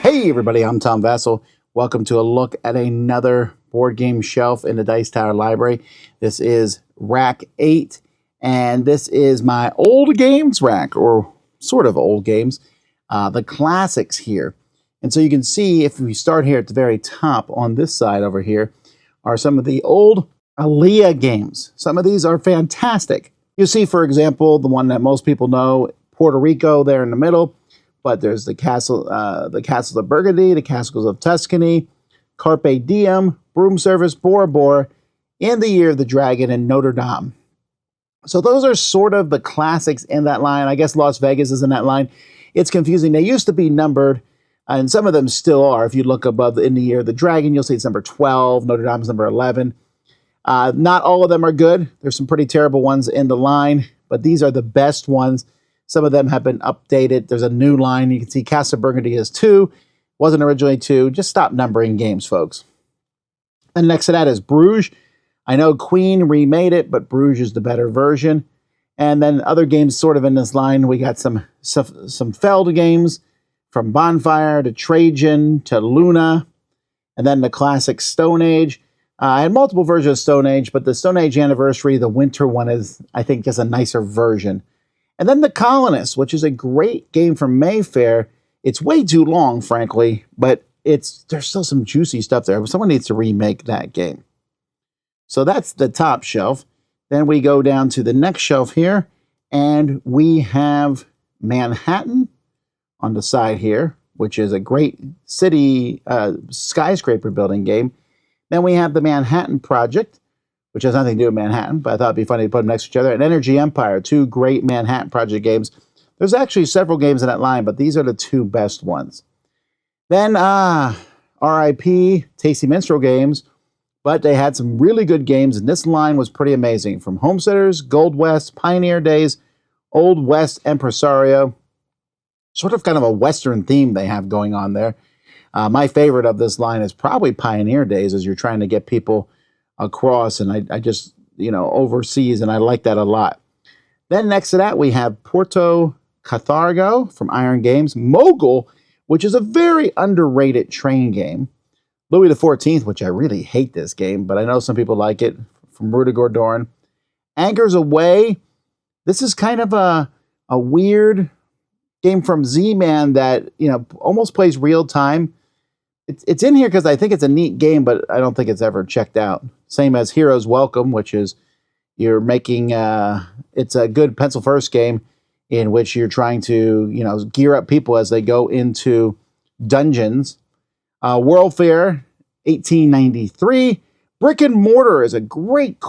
Hey everybody, I'm Tom Vasel. Welcome to a look at another board game shelf in the Dice Tower library. This is rack 8, and this is my old games rack, or sort of old games, the classics here. And so you can see, if we start here at the very top on this side over here, are some of the old Alea games. Some of these are fantastic. You see, for example, the one that most people know, Puerto Rico there in the middle. But there's the castles of Burgundy, the castles of Tuscany, Carpe Diem, Broom Service, Bora Bora, In the Year of the Dragon, and Notre Dame. So those are sort of the classics in that line. I guess Las Vegas is in that line. It's confusing. They used to be numbered, and some of them still are. If you look above In the Year of the Dragon, you'll see it's number 12. Notre Dame's number 11. Not all of them are good. There's some pretty terrible ones in the line, but these are the best ones. Some of them have been updated. There's a new line. You can see Castle Burgundy is 2. Wasn't originally 2. Just stop numbering games, folks. And next to that is Bruges. I know Queen remade it, but Bruges is the better version. And then other games sort of in this line. We got some Feld games, from Bonfire to Trajan to Luna. And then the classic Stone Age. I had multiple versions of Stone Age, but the Stone Age Anniversary, the winter one, is, I think, just a nicer version. And then The Colonists, which is a great game from Mayfair. It's way too long, frankly, but there's still some juicy stuff there. Someone needs to remake that game. So that's the top shelf. Then we go down to the next shelf here, and we have Manhattan on the side here, which is a great city skyscraper building game. Then we have the Manhattan Project, which has nothing to do with Manhattan, but I thought it'd be funny to put them next to each other. And Energy Empire, 2 great Manhattan Project games. There's actually several games in that line, but these are the 2 best ones. Then R.I.P. Tasty Minstrel Games, but they had some really good games, and this line was pretty amazing. From Homesteaders, Gold West, Pioneer Days, Old West Empresario. Sort of kind of a Western theme they have going on there. My favorite of this line is probably Pioneer Days, as you're trying to get people across, and I just, overseas, and I like that a lot. Then next to that, we have Porto Cathargo from Iron Games, Mogul, which is a very underrated train game, Louis XIV, which I really hate this game, but I know some people like it, from Rudiger Dorn, Anchors Away. This is kind of a weird game from Z-Man that, almost plays real time. It's in here because I think it's a neat game, but I don't think it's ever checked out. Same as Heroes Welcome, which is you're making, it's a good pencil first game in which you're trying to, gear up people as they go into dungeons. World Fair, 1893. Brick and Mortar is a great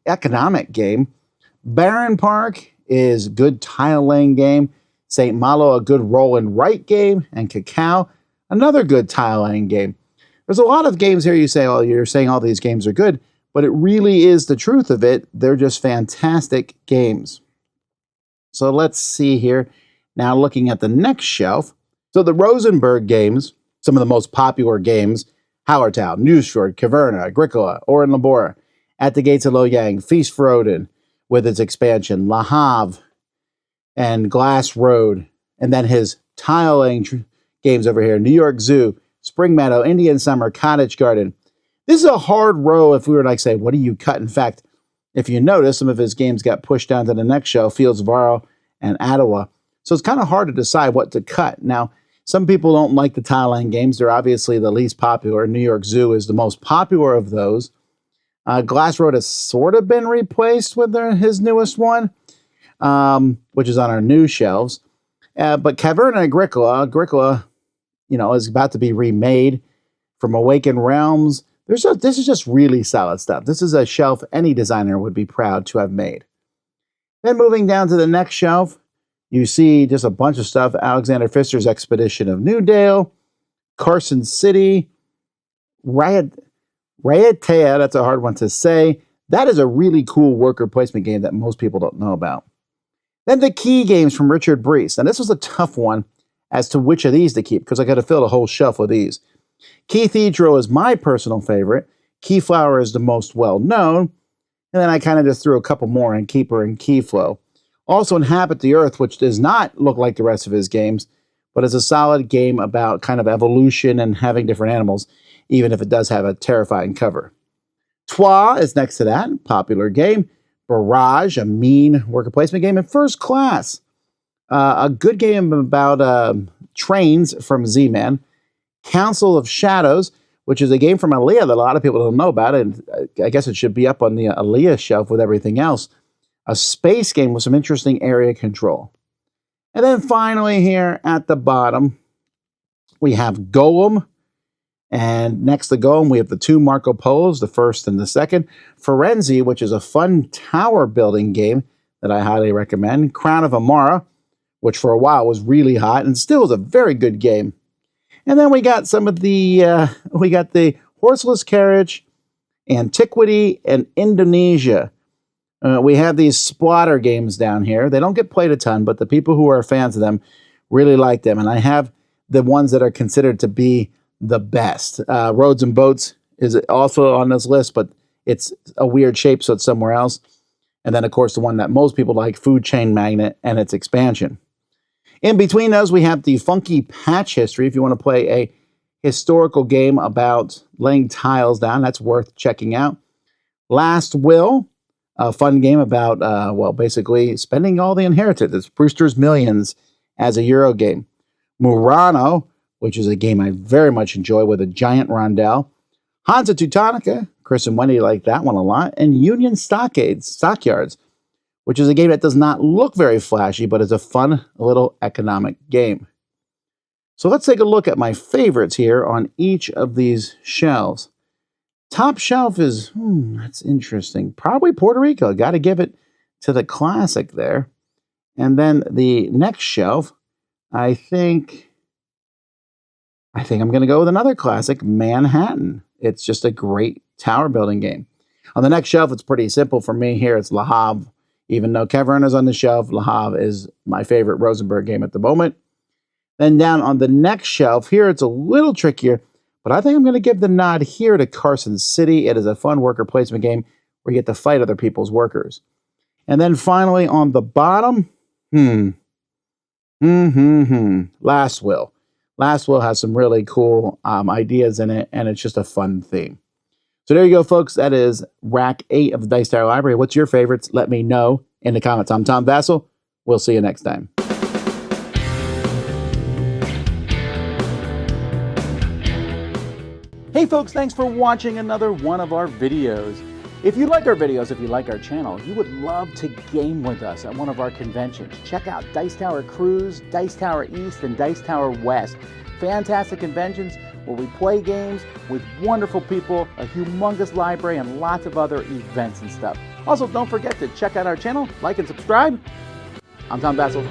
economic game. Baron Park is a good tile laying game. St. Malo, a good roll and write game. And Cacao, another good tile laying game. There's a lot of games here you say, oh, you're saying all these games are good, but it really is the truth of it. They're just fantastic games. So let's see here. Now looking at the next shelf. So the Rosenberg games, some of the most popular games, Hallertau, Newsfjord, Caverna, Agricola, Orin Labora, At the Gates of Loyang, Feast for Odin, with its expansion, La Havre, and Glass Road, and then his tile laying games over here, New York Zoo, Spring Meadow, Indian Summer, Cottage Garden. This is a hard row if we were like, say, what do you cut? In fact, if you notice, some of his games got pushed down to the next shelf, Fields of Varro and Ottawa. So it's kind of hard to decide what to cut. Now, some people don't like the tile line games. They're obviously the least popular. New York Zoo is the most popular of those. Glass Road has sort of been replaced with his newest one, which is on our new shelves. But Caverna Agricola, is about to be remade from Awakened Realms. This is just really solid stuff. This is a shelf any designer would be proud to have made. Then moving down to the next shelf, you see just a bunch of stuff. Alexander Pfister's Expedition of Newdale, Carson City, Raiatea, that's a hard one to say. That is a really cool worker placement game that most people don't know about. Then the key games from Richard Breese. And this was a tough one as to which of these to keep, because I got to fill the whole shelf with these. Cathedral is my personal favorite. Keyflower is the most well-known. And then I kind of just threw a couple more in Keeper and Keyflow. Also Inhabit the Earth, which does not look like the rest of his games, but it's a solid game about kind of evolution and having different animals, even if it does have a terrifying cover. Trois is next to that, popular game. Barrage, a mean worker placement game. And First Class, a good game about trains from Z-Man. Council of Shadows, which is a game from Alea that a lot of people don't know about, and I guess it should be up on the Alea shelf with everything else. A space game with some interesting area control. And then finally here at the bottom, we have Golem. And next to Golem, we have the two Marco Polos, the first and the second. Firenze, which is a fun tower building game that I highly recommend. Crown of Amara, which for a while was really hot and still is a very good game. And then we got some of the, we got the Horseless Carriage, Antiquity, and Indonesia. We have these splatter games down here. They don't get played a ton, but the people who are fans of them really like them. And I have the ones that are considered to be the best. Roads and Boats is also on this list, but it's a weird shape, so it's somewhere else. And then, of course, the one that most people like, Food Chain Magnate and its expansion. In between those, we have the Funky Patch History. If you want to play a historical game about laying tiles down, that's worth checking out. Last Will, a fun game about, well, basically spending all the inheritance. It's Brewster's Millions as a Euro game. Murano, which is a game I very much enjoy with a giant rondelle. Hansa Teutonica, Chris and Wendy like that one a lot. And Union Stockyards, which is a game that does not look very flashy, but is a fun little economic game. So let's take a look at my favorites here on each of these shelves. Top shelf is, that's interesting. Probably Puerto Rico. Got to give it to the classic there. And then the next shelf, I think I'm going to go with another classic, Manhattan. It's just a great tower building game. On the next shelf, it's pretty simple for me here. It's Le Havre. Even though Cavern is on the shelf, Le Havre is my favorite Rosenberg game at the moment. Then down on the next shelf, here it's a little trickier, but I think I'm going to give the nod here to Carson City. It is a fun worker placement game where you get to fight other people's workers. And then finally on the bottom, Last Will. Last Will has some really cool ideas in it, and it's just a fun theme. So there you go, folks. That is Rack 8 of the Dice Tower Library. What's your favorites? Let me know in the comments. I'm Tom Vasel. We'll see you next time. Hey, folks. Thanks for watching another one of our videos. If you like our videos, if you like our channel, you would love to game with us at one of our conventions. Check out Dice Tower Cruise, Dice Tower East, and Dice Tower West. Fantastic conventions where we play games with wonderful people, a humongous library, and lots of other events and stuff. Also, don't forget to check out our channel, like and subscribe. I'm Tom Vasel.